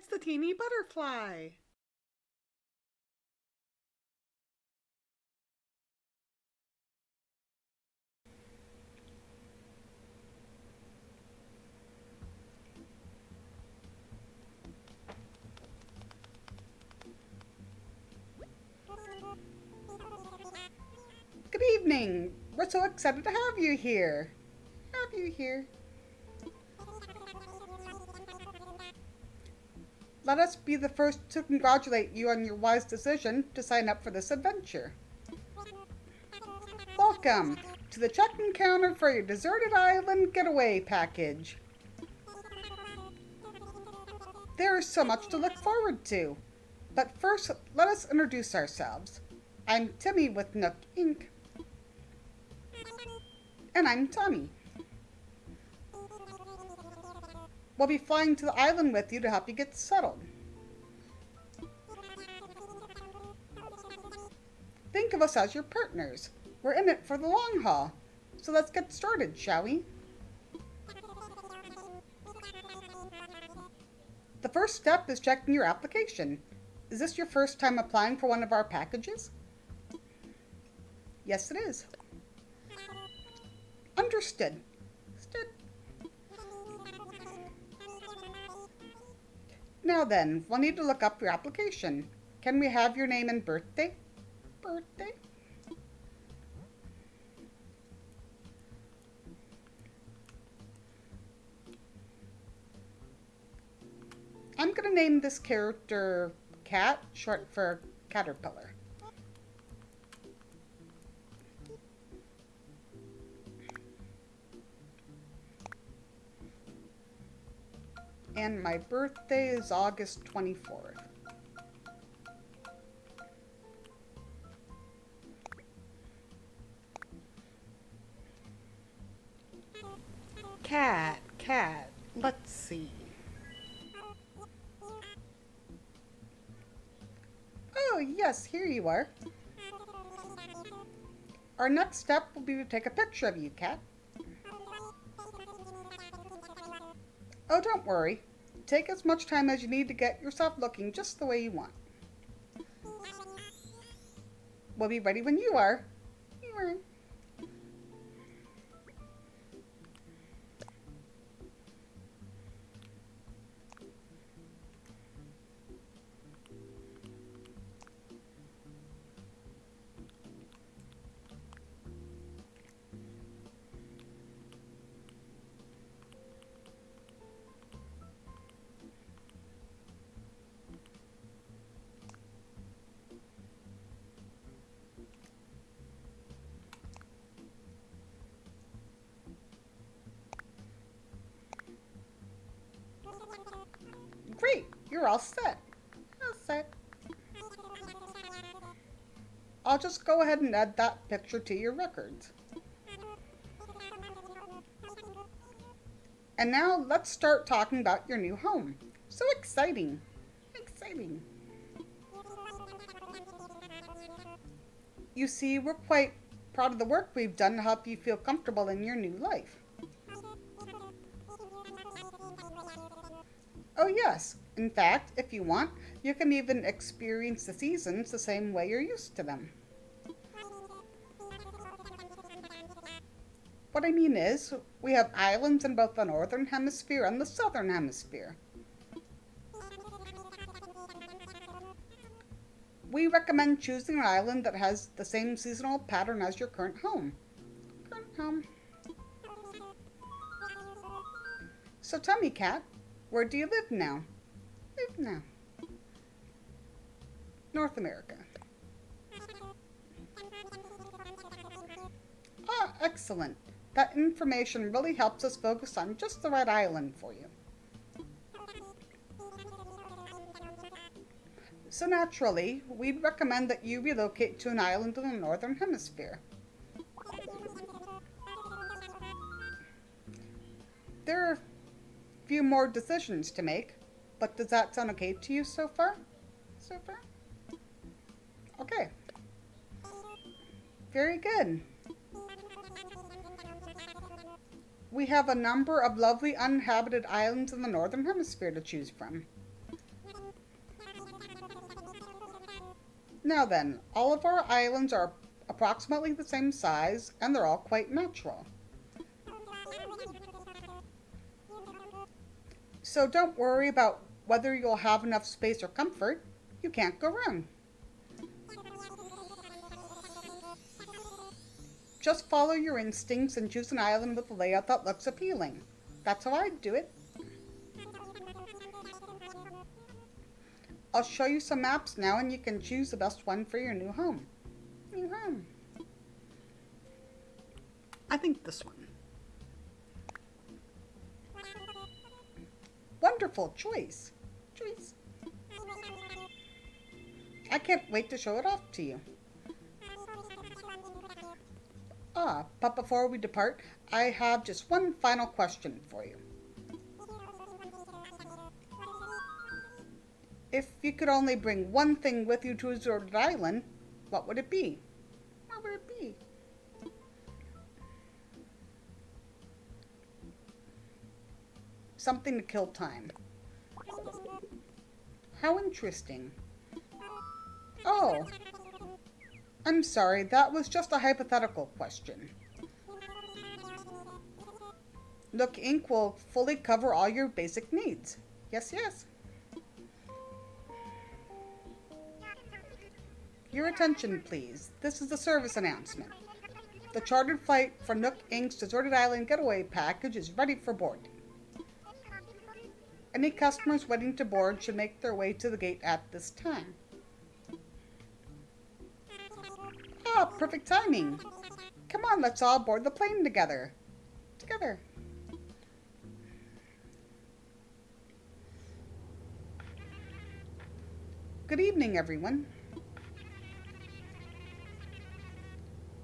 It's the teeny butterfly. Good evening. We're so excited to have you here. Have you here. Let us be the first to congratulate you on your wise decision to sign up for this adventure. Welcome to the check-in counter for your deserted island getaway package. There is so much to look forward to. But first, let us introduce ourselves. I'm Timmy with Nook Inc. And I'm Tommy. We'll be flying to the island with you to help you get settled. Think of us as your partners. We're in it for the long haul. So let's get started, shall we? The first step is checking your application. Is this your first time applying for one of our packages? Yes, it is. Understood. Now then, we'll need to look up your application. Can we have your name and birthday? Birthday? I'm going to name this character Cat, short for Caterpillar. And my birthday is August 24th. Cat, let's see. Oh, yes, here you are. Our next step will be to take a picture of you, Cat. Oh, don't worry. Take as much time as you need to get yourself looking just the way you want. We'll be ready when you are. Great, you're all set. All set. I'll just go ahead and add that picture to your records. And now let's start talking about your new home. So exciting. Exciting. You see, we're quite proud of the work we've done to help you feel comfortable in your new life. Oh yes, in fact, if you want, you can even experience the seasons the same way you're used to them. What I mean is, we have islands in both the northern hemisphere and the southern hemisphere. We recommend choosing an island that has the same seasonal pattern as your current home. So tell me, Cat, where do you live now? North America. Ah, excellent. That information really helps us focus on just the right island for you. So naturally, we'd recommend that you relocate to an island in the northern hemisphere. There are a few more decisions to make, but does that sound okay to you so far? Okay. Very good. We have a number of lovely uninhabited islands in the northern hemisphere to choose from. Now then, all of our islands are approximately the same size, and they're all quite natural. So don't worry about whether you'll have enough space or comfort. You can't go wrong. Just follow your instincts and choose an island with a layout that looks appealing. That's how I'd do it. I'll show you some maps now and you can choose the best one for your new home. New home. I think this one. Wonderful choice. Choice. I can't wait to show it off to you. But before we depart, I have just one final question for you. If you could only bring one thing with you to a deserted island, what would it be? What would it be? Something to kill time. How interesting. Oh, I'm sorry, that was just a hypothetical question. Nook Inc. will fully cover all your basic needs. Yes, yes. Your attention, please. This is a service announcement. The chartered flight for Nook Inc.'s Deserted Island Getaway Package is ready for boarding. Any customers waiting to board should make their way to the gate at this time. Perfect timing. Come on, let's all board the plane together. Together. Good evening, everyone.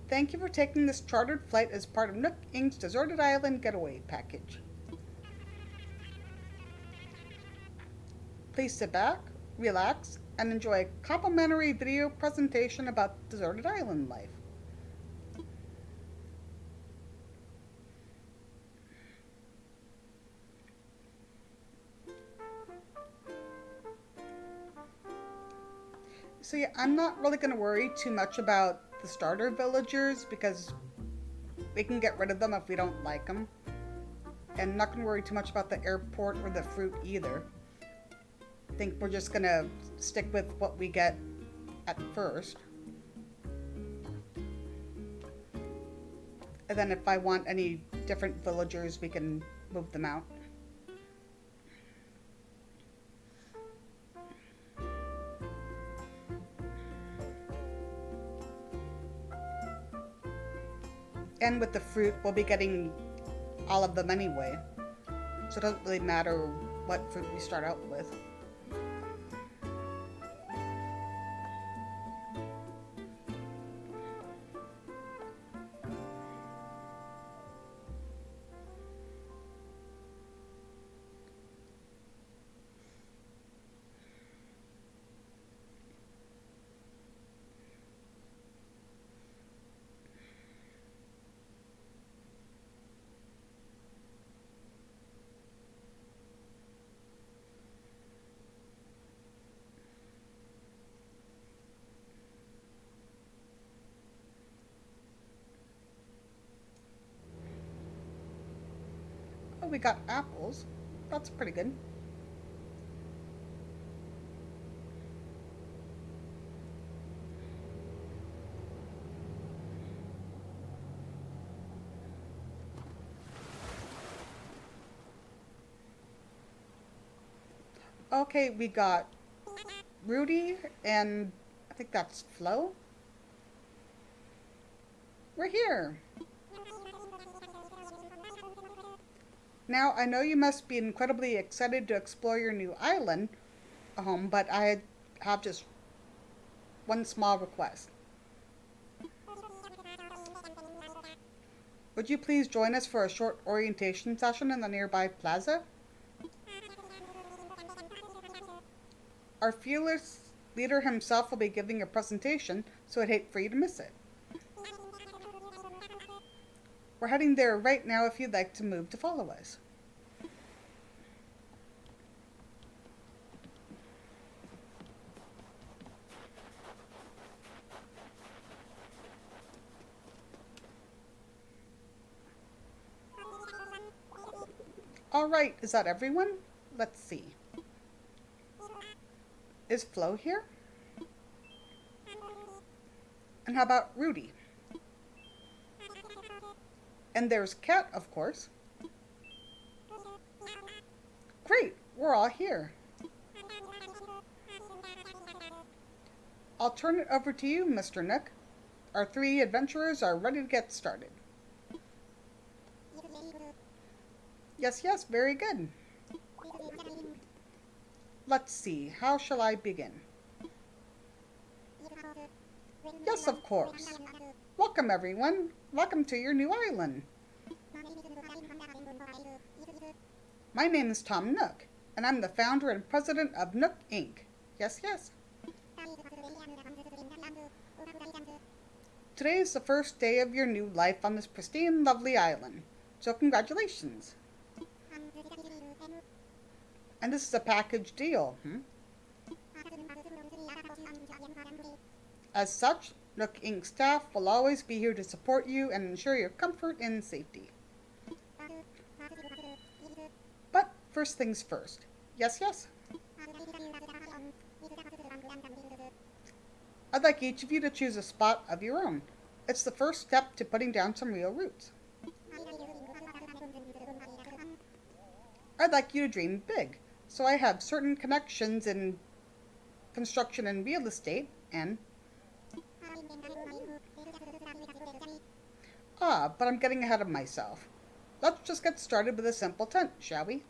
Thank you for taking this chartered flight as part of Nook Inc.'s Deserted Island Getaway Package. Please sit back, relax, and enjoy a complimentary video presentation about deserted island life. So yeah, I'm not really going to worry too much about the starter villagers because we can get rid of them if we don't like them. And not going to worry too much about the airport or the fruit either. I think we're just going to stick with what we get at first. And then if I want any different villagers, we can move them out. And with the fruit, we'll be getting all of them anyway. So it doesn't really matter what fruit we start out with. Oh, we got apples. That's pretty good. Okay, we got Rudy and I think that's Flo. We're here. Now, I know you must be incredibly excited to explore your new island home, but I have just one small request. Would you please join us for a short orientation session in the nearby plaza? Our fearless leader himself will be giving a presentation, so I'd hate for you to miss it. We're heading there right now if you'd like to move to follow us. Alright, is that everyone? Let's see. Is Flo here? And how about Rudy? And there's Kat, of course. Great, we're all here. I'll turn it over to you, Mr. Nook. Our 3 adventurers are ready to get started. Yes, yes, very good. Let's see, how shall I begin? Yes, of course. Welcome, everyone. Welcome to your new island. My name is Tom Nook, and I'm the founder and president of Nook Inc. Yes, yes. Today is the first day of your new life on this pristine, lovely island. So congratulations. And this is a package deal. As such, Nook Inc. staff will always be here to support you and ensure your comfort and safety. But first things first. Yes, yes. I'd like each of you to choose a spot of your own. It's the first step to putting down some real roots. I'd like you to dream big. So I have certain connections in construction and real estate and... but I'm getting ahead of myself. Let's just get started with a simple tent, shall we?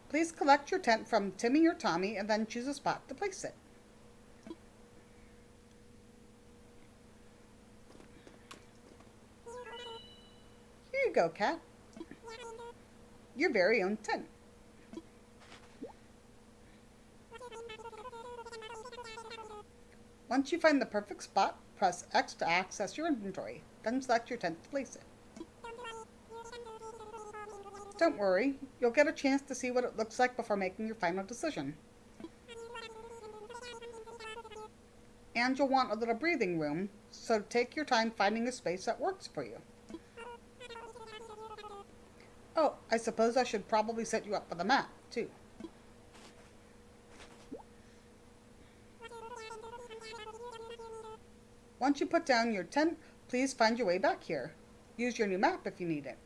Please collect your tent from Timmy or Tommy and then choose a spot to place it. Here you go, Kat. Your very own tent. Once you find the perfect spot, press X to access your inventory. Then select your tent to place it. Don't worry, you'll get a chance to see what it looks like before making your final decision. And you'll want a little breathing room, so take your time finding a space that works for you. Oh, I suppose I should probably set you up with a map, too. Once you put down your tent, please find your way back here. Use your new map if you need it.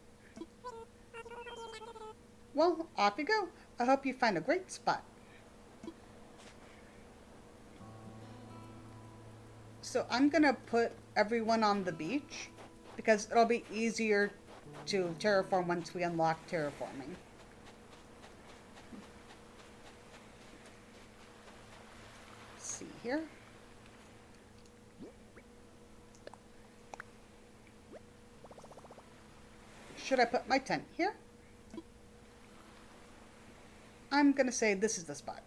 Well, off you go. I hope you find a great spot. So I'm gonna put everyone on the beach because it'll be easier to terraform once we unlock terraforming. Let's see here. Should I put my tent here? I'm gonna say this is the spot.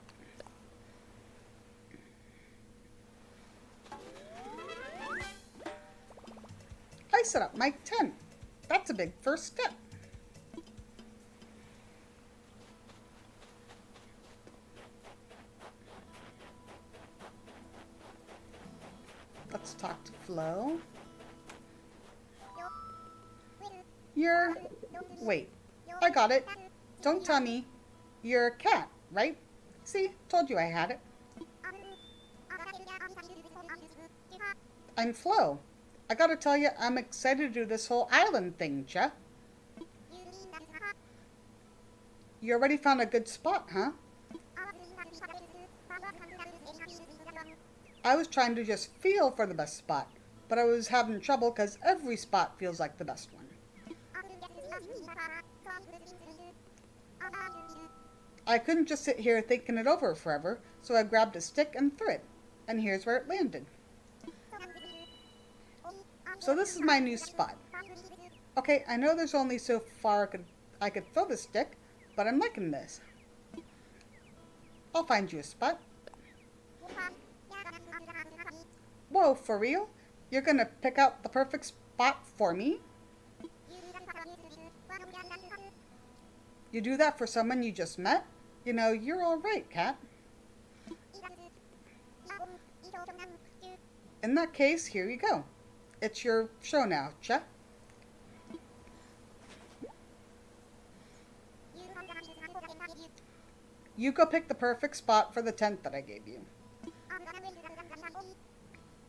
I set up my tent. That's a big first step. Let's talk to Flo. Wait, I got it. Don't tell me. You're a cat, right? See, told you I had it. I'm Flo. I gotta tell you, I'm excited to do this whole island thing, Cha. You already found a good spot, huh? I was trying to just feel for the best spot, but I was having trouble because every spot feels like the best one. I couldn't just sit here thinking it over forever, so I grabbed a stick and threw it, and here's where it landed. So this is my new spot. Okay, I know there's only so far I could throw the stick, but I'm liking this. I'll find you a spot. Whoa, for real? You're gonna pick out the perfect spot for me? You do that for someone you just met? You know, you're all right, Kat. In that case, here you go. It's your show now, Cha. You go pick the perfect spot for the tent that I gave you.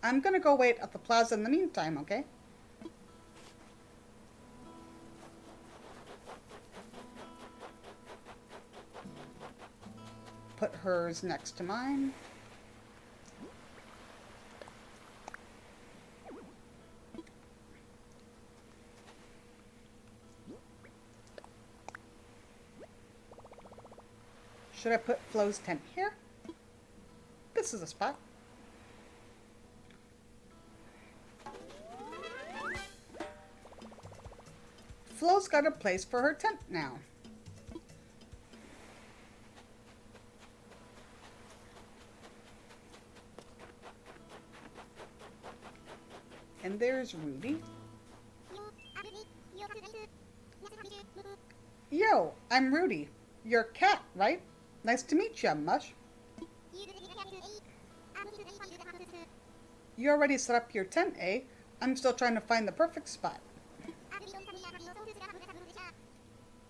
I'm gonna go wait at the plaza in the meantime, okay? Put hers next to mine. Should I put Flo's tent here? This is a spot. Flo's got a place for her tent now. And there's Rudy. Yo, I'm Rudy. You're Cat, right? Nice to meet you, Mush. You already set up your tent, eh? I'm still trying to find the perfect spot.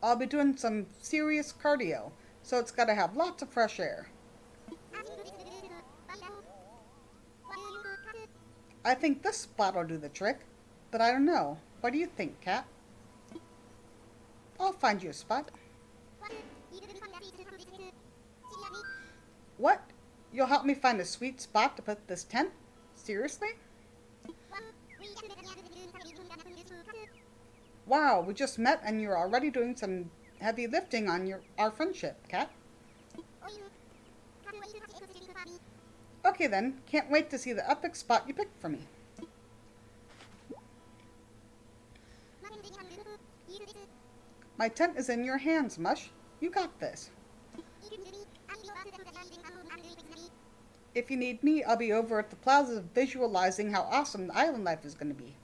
I'll be doing some serious cardio, so it's gotta have lots of fresh air. I think this spot will do the trick, but I don't know. What do you think, Cat? I'll find you a spot. What? You'll help me find a sweet spot to put this tent? Seriously? Wow, we just met and you're already doing some heavy lifting on our friendship, Cat. Okay then, can't wait to see the epic spot you picked for me. My tent is in your hands, Mush. You got this. If you need me, I'll be over at the plaza visualizing how awesome the island life is going to be.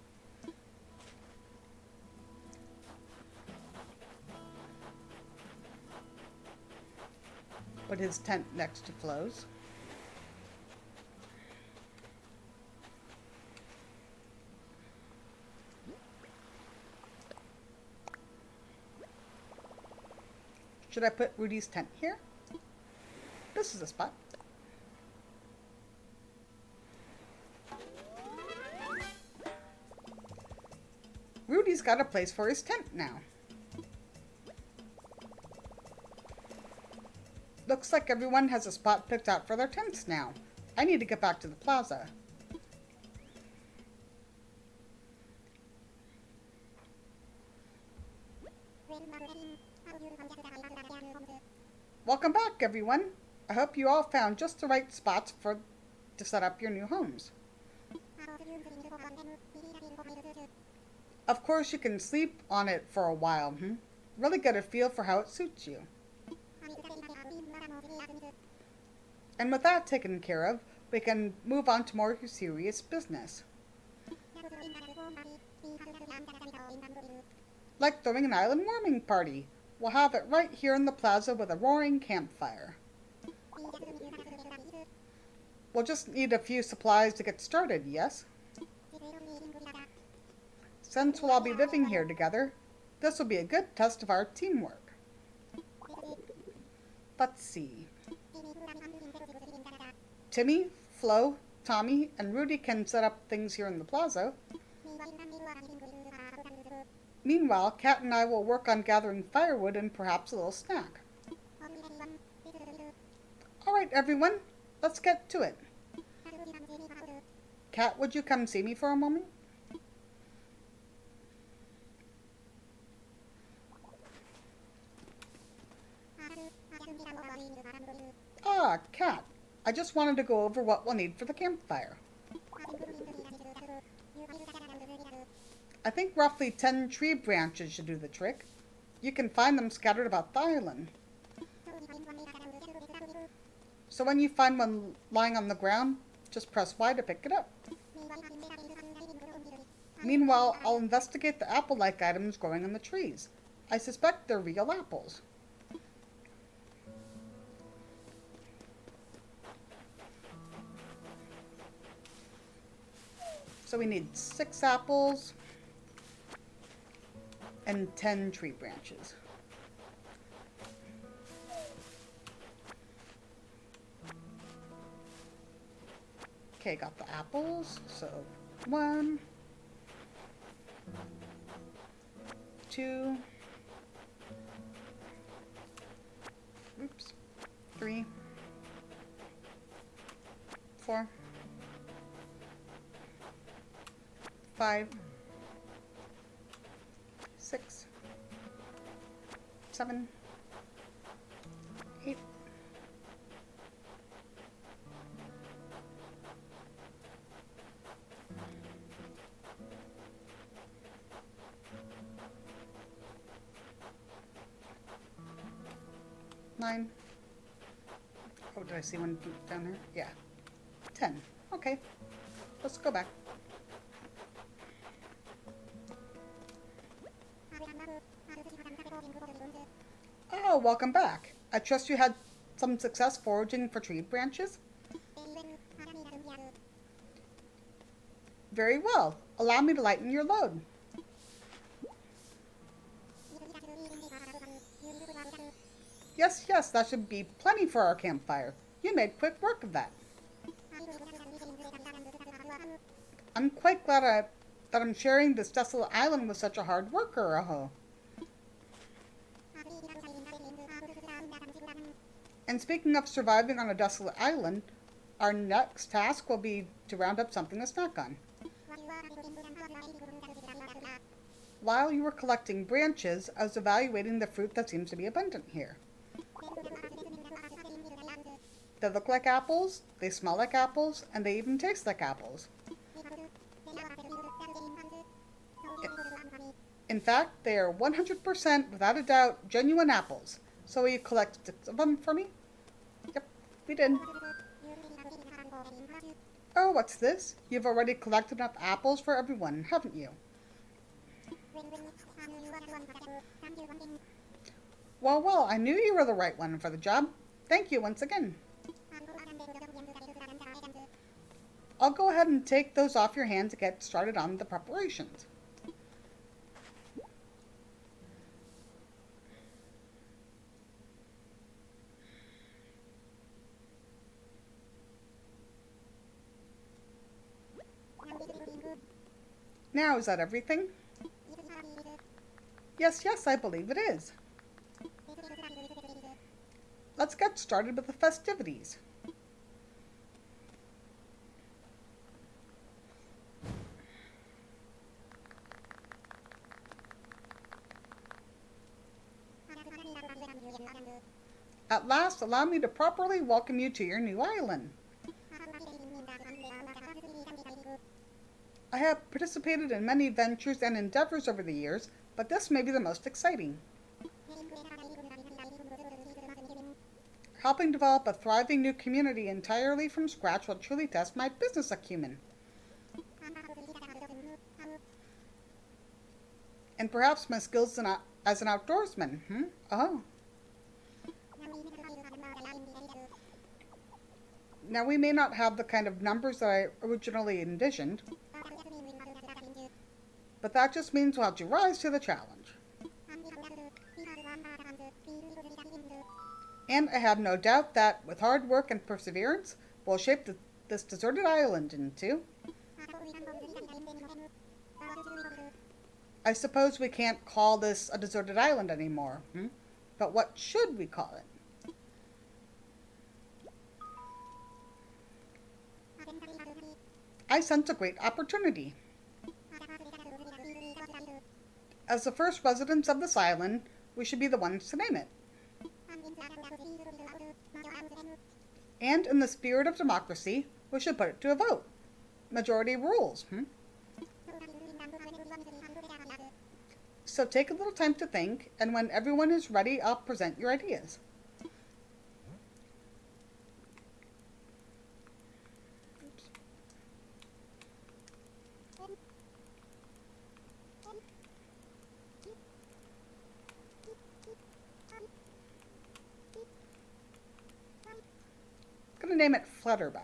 Put his tent next to Flo's. Should I put Rudy's tent here? This is a spot. Rudy's got a place for his tent now. Looks like everyone has a spot picked out for their tents now. I need to get back to the plaza. Welcome back, everyone. I hope you all found just the right spots to set up your new homes. Of course, you can sleep on it for a while. Really get a feel for how it suits you. And with that taken care of, we can move on to more serious business. Like throwing an island warming party. We'll have it right here in the plaza with a roaring campfire. We'll just need a few supplies to get started, yes? Since we'll all be living here together, this will be a good test of our teamwork. Let's see. Timmy, Flo, Tommy, and Rudy can set up things here in the plaza. Meanwhile, Kat and I will work on gathering firewood and perhaps a little snack. Alright, everyone, let's get to it. Kat, would you come see me for a moment? Ah, Kat, I just wanted to go over what we'll need for the campfire. I think roughly 10 tree branches should do the trick. You can find them scattered about the island. So when you find one lying on the ground, just press Y to pick it up. Meanwhile, I'll investigate the apple-like items growing on the trees. I suspect they're real apples. So we need 6 apples and 10 tree branches. Okay, got the apples. So 1, 2, oops, 3, 4, 5, 6, 7, 8, 9. Oh, did I see one down there? Yeah. 10. Okay. Let's go back. Oh, welcome back. I trust you had some success foraging for tree branches? Very well. Allow me to lighten your load. Yes, yes, that should be plenty for our campfire. You made quick work of that. I'm quite glad that I'm sharing this desolate island with such a hard worker, Aho. And speaking of surviving on a desolate island, our next task will be to round up something to snack on. While you were collecting branches, I was evaluating the fruit that seems to be abundant here. They look like apples, they smell like apples, and they even taste like apples. In fact, they are 100%, without a doubt, genuine apples. So will you collect 6 of them for me? Yep, we did. Oh, what's this? You've already collected enough apples for everyone, haven't you? Well, well, I knew you were the right one for the job. Thank you once again. I'll go ahead and take those off your hands to get started on the preparations. Now, is that everything? Yes, yes, I believe it is. Let's get started with the festivities. At last, allow me to properly welcome you to your new island. I have participated in many ventures and endeavors over the years, but this may be the most exciting. Helping develop a thriving new community entirely from scratch will truly test my business acumen. And perhaps my skills as an outdoorsman. Oh. Now, we may not have the kind of numbers that I originally envisioned, but that just means we'll have to rise to the challenge. And I have no doubt that, with hard work and perseverance, we'll shape this deserted island into... I suppose we can't call this a deserted island anymore, But what should we call it? I sense a great opportunity. As the first residents of this island, we should be the ones to name it. And in the spirit of democracy, we should put it to a vote. Majority rules, So take a little time to think, and when everyone is ready, I'll present your ideas. I'm going to name it Flutterby.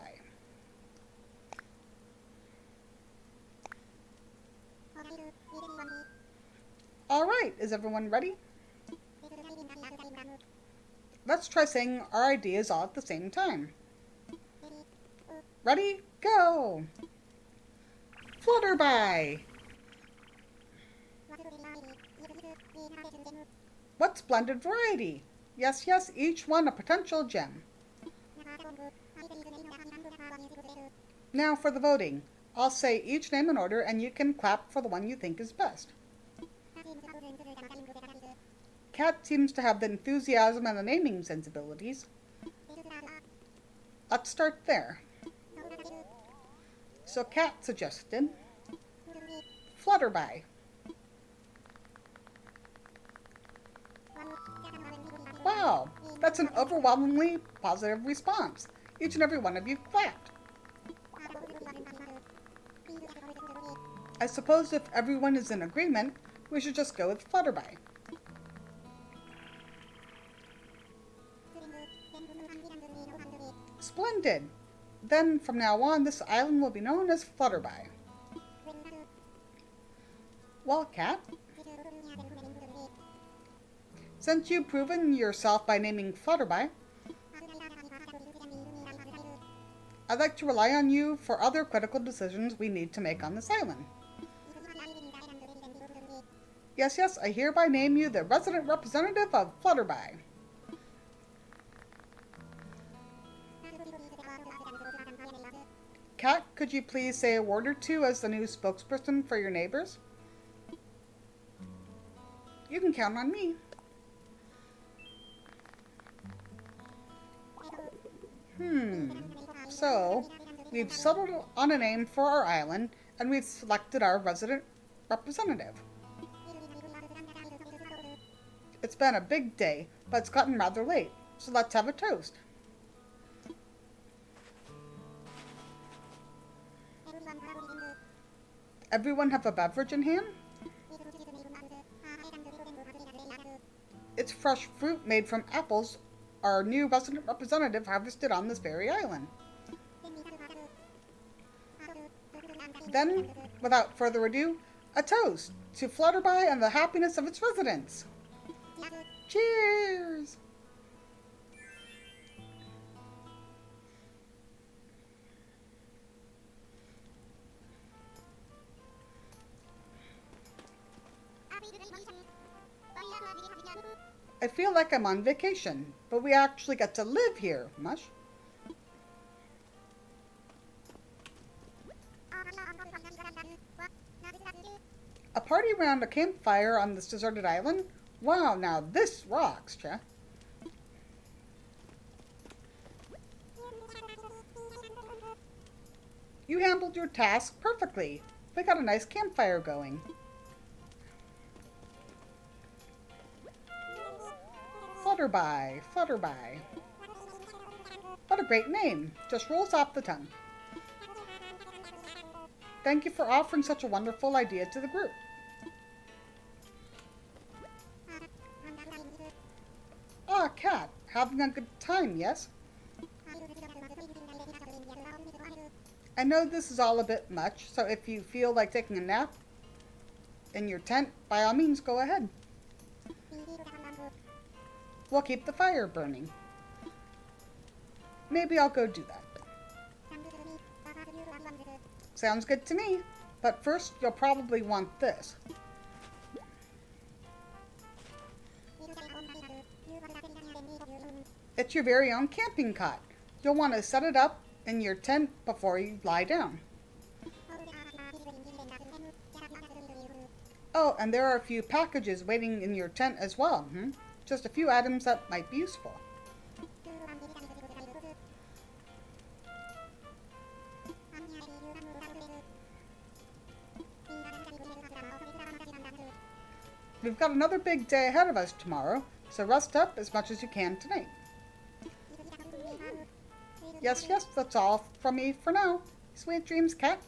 All right, is everyone ready? Let's try saying our ideas all at the same time. Ready, go! Flutterby! What splendid variety! Yes, yes, each one a potential gem. Now for the voting. I'll say each name in order and you can clap for the one you think is best. Cat seems to have the enthusiasm and the naming sensibilities. Let's start there. So Cat suggested Flutterby. Wow, that's an overwhelmingly positive response. Each and every one of you clapped. I suppose if everyone is in agreement, we should just go with Flutterby. Splendid! Then, from now on, this island will be known as Flutterby. Well, Cat, since you've proven yourself by naming Flutterby, I'd like to rely on you for other critical decisions we need to make on this island. Yes, yes, I hereby name you the resident representative of Flutterby. Cat, could you please say a word or two as the new spokesperson for your neighbors? You can count on me. So, we've settled on a name for our island, and we've selected our resident representative. It's been a big day, but it's gotten rather late, so let's have a toast. Everyone have a beverage in hand? It's fresh fruit made from apples our new resident representative harvested on this very island. Then, without further ado, a toast to Flutterby and the happiness of its residents. Cheers! I feel like I'm on vacation, but we actually get to live here, Mush. A party around a campfire on this deserted island? Wow, now this rocks, Cha. You handled your task perfectly. We got a nice campfire going. Flutterby, Flutterby. What a great name. Just rolls off the tongue. Thank you for offering such a wonderful idea to the group. Ah, Cat, having a good time, yes? I know this is all a bit much, so if you feel like taking a nap in your tent, by all means go ahead. We'll keep the fire burning. Maybe I'll go do that. Sounds good to me, but first you'll probably want this. It's your very own camping cot. You'll want to set it up in your tent before you lie down. Oh, and there are a few packages waiting in your tent as well. Just a few items that might be useful. We've got another big day ahead of us tomorrow, so rest up as much as you can tonight. Yes, yes, that's all from me for now. Sweet dreams, Cat.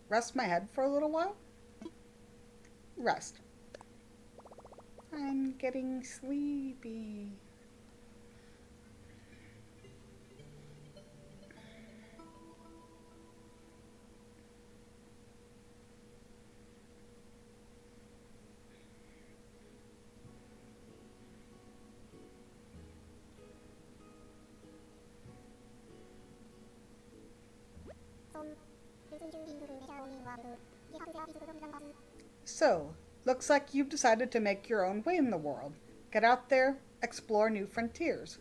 rest my head for a little while? Rest. I'm getting sleepy. So, looks like you've decided to make your own way in the world. Get out there, explore new frontiers.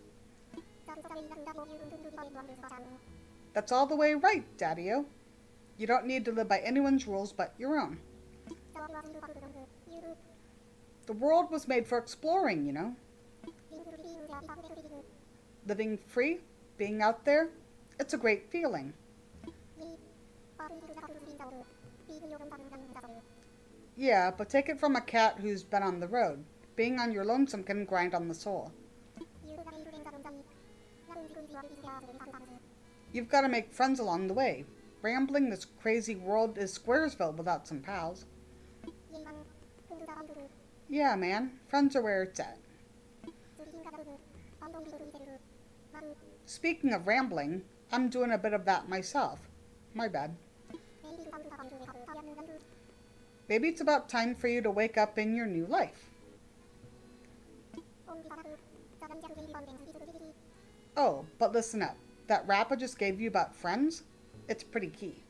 That's all the way right, Daddy-o. You don't need to live by anyone's rules but your own. The world was made for exploring, you know. Living free, being out there, it's a great feeling. Yeah, but take it from a cat who's been on the road. Being on your lonesome can grind on the soul. You've got to make friends along the way. Rambling this crazy world is Squaresville without some pals. Yeah, man, friends are where it's at. Speaking of rambling, I'm doing a bit of that myself. My bad. Maybe it's about time for you to wake up in your new life. Oh, but listen up. That rap I just gave you about friends? It's pretty key.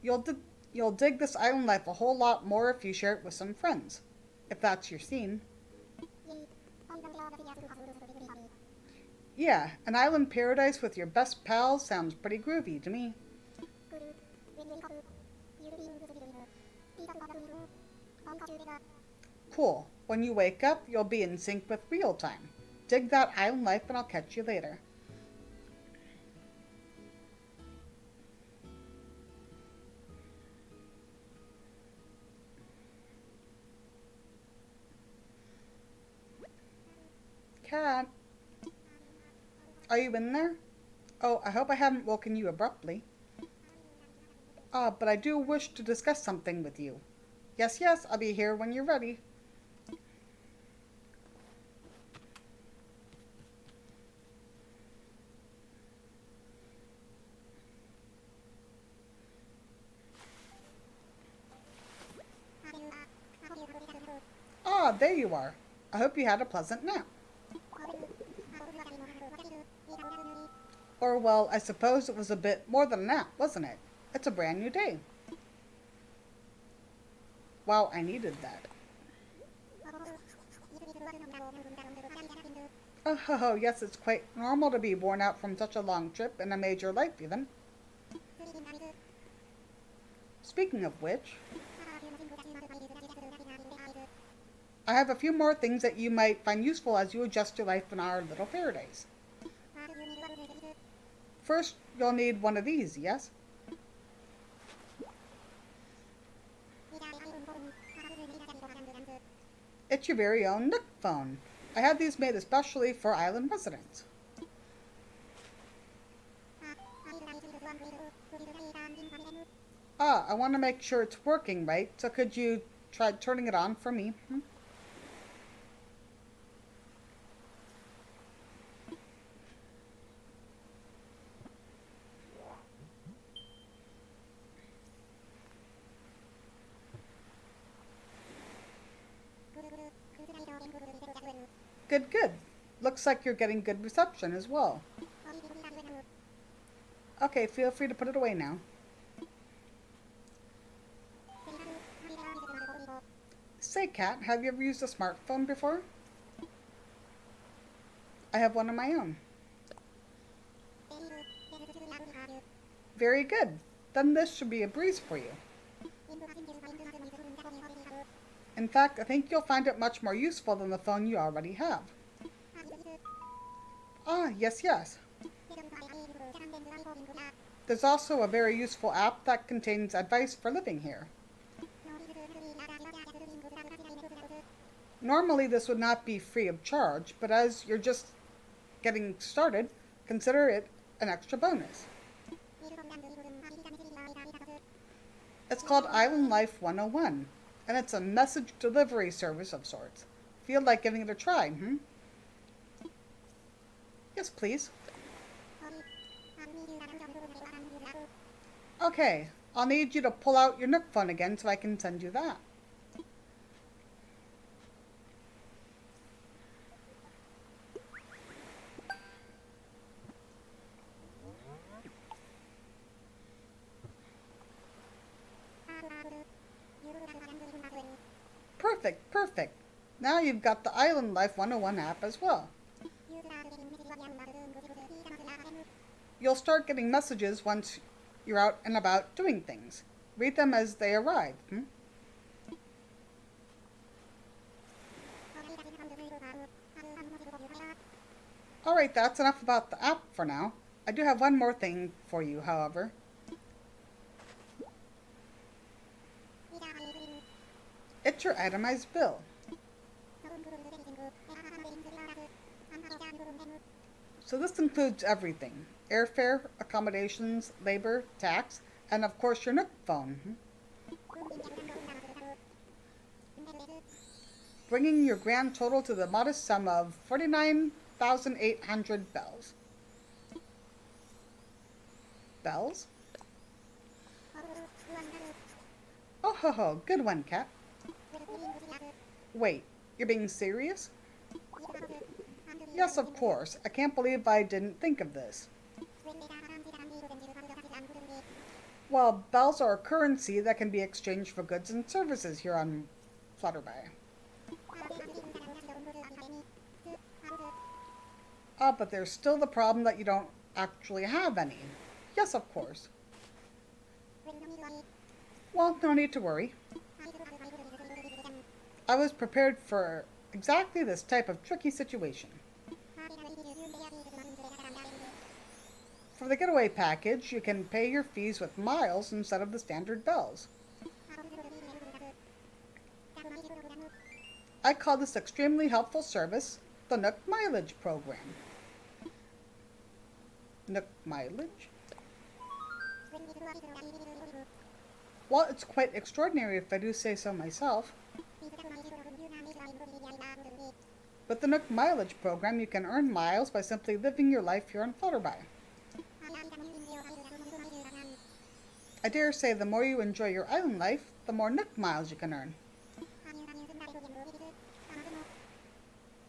You'll dig this island life a whole lot more if you share it with some friends. If that's your scene. Yeah, an island paradise with your best pals sounds pretty groovy to me. Cool. When you wake up, you'll be in sync with real time. Dig that island life and I'll catch you later. Cat, are you in there? Oh, I hope I haven't woken you abruptly. But I do wish to discuss something with you. Yes, yes, I'll be here when you're ready. Ah, there you are. I hope you had a pleasant nap. Or, well, I suppose it was a bit more than a nap, wasn't it? It's a brand new day. Wow, I needed that. Oh, yes, it's quite normal to be worn out from such a long trip in a major life even. Speaking of which, I have a few more things that you might find useful as you adjust your life in our little paradise. First, you'll need one of these, yes? It's your very own Nook phone. I had these made especially for island residents. I want to make sure it's working right, so could you try turning it on for me? Good, good. Looks like you're getting good reception as well. Okay, feel free to put it away now. Say, Kat, have you ever used a smartphone before? I have one of my own. Very good. Then this should be a breeze for you. In fact, I think you'll find it much more useful than the phone you already have. Ah, yes, yes. There's also a very useful app that contains advice for living here. Normally this would not be free of charge, but as you're just getting started, consider it an extra bonus. It's called Island Life 101, and it's a message delivery service of sorts. Feel like giving it a try, hmm? Yes, please. Okay, I'll need you to pull out your Nook phone again so I can send you that. Perfect, perfect. Now you've got the Island Life 101 app as well. You'll start getting messages once you're out and about doing things. Read them as they arrive. Hmm? Alright, that's enough about the app for now. I do have one more thing for you, however. It's your itemized bill. So this includes everything. Airfare, accommodations, labor, tax, and of course your Nook phone. Bringing your grand total to the modest sum of 49,800 bells. Bells? Oh ho ho, good one, Cat. Wait, you're being serious? Yes, of course. I can't believe I didn't think of this. Well, bells are a currency that can be exchanged for goods and services here on Flutterby. But there's still the problem that you don't actually have any. Yes, of course. Well, no need to worry. I was prepared for exactly this type of tricky situation. For the getaway package, you can pay your fees with miles instead of the standard bells. I call this extremely helpful service the Nook Mileage Program. Nook Mileage? Well, it's quite extraordinary if I do say so myself. With the Nook Mileage Program, you can earn miles by simply living your life here on Flutterby. I dare say the more you enjoy your island life, the more Nook miles you can earn.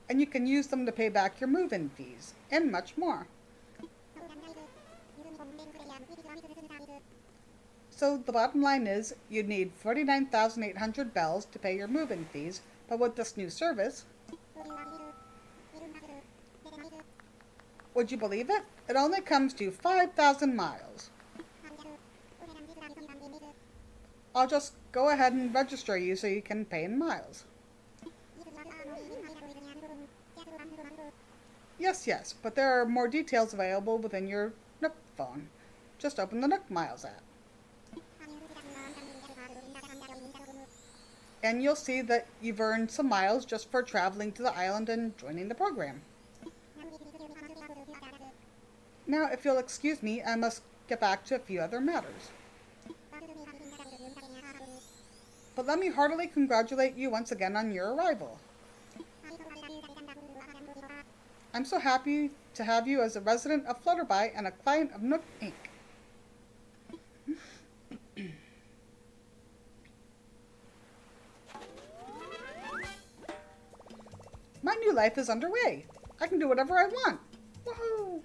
And you can use them to pay back your move-in fees, and much more. So the bottom line is, you'd need 49,800 bells to pay your move-in fees, but with this new service, would you believe it? It only comes to 5,000 miles. I'll just go ahead and register you so you can pay in miles. Yes, but there are more details available within your Nook phone. Just open the Nook Miles app. And you'll see that you've earned some miles just for traveling to the island and joining the program. Now, if you'll excuse me, I must get back to a few other matters. But let me heartily congratulate you once again on your arrival. I'm so happy to have you as a resident of Flutterby and a client of Nook Inc. My new life is underway. I can do whatever I want. Woohoo!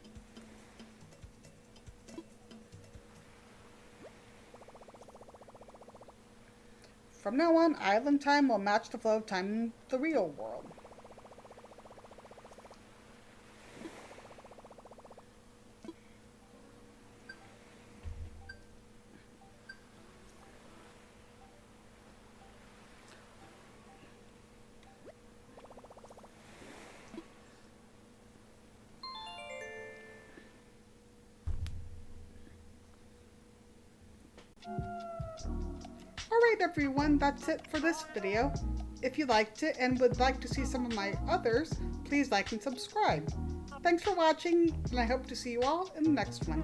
From now on, island time will match the flow of time in the real world. Alright everyone, that's it for this video. If you liked it and would like to see some of my others, please like and subscribe. Thanks for watching, and I hope to see you all in the next one.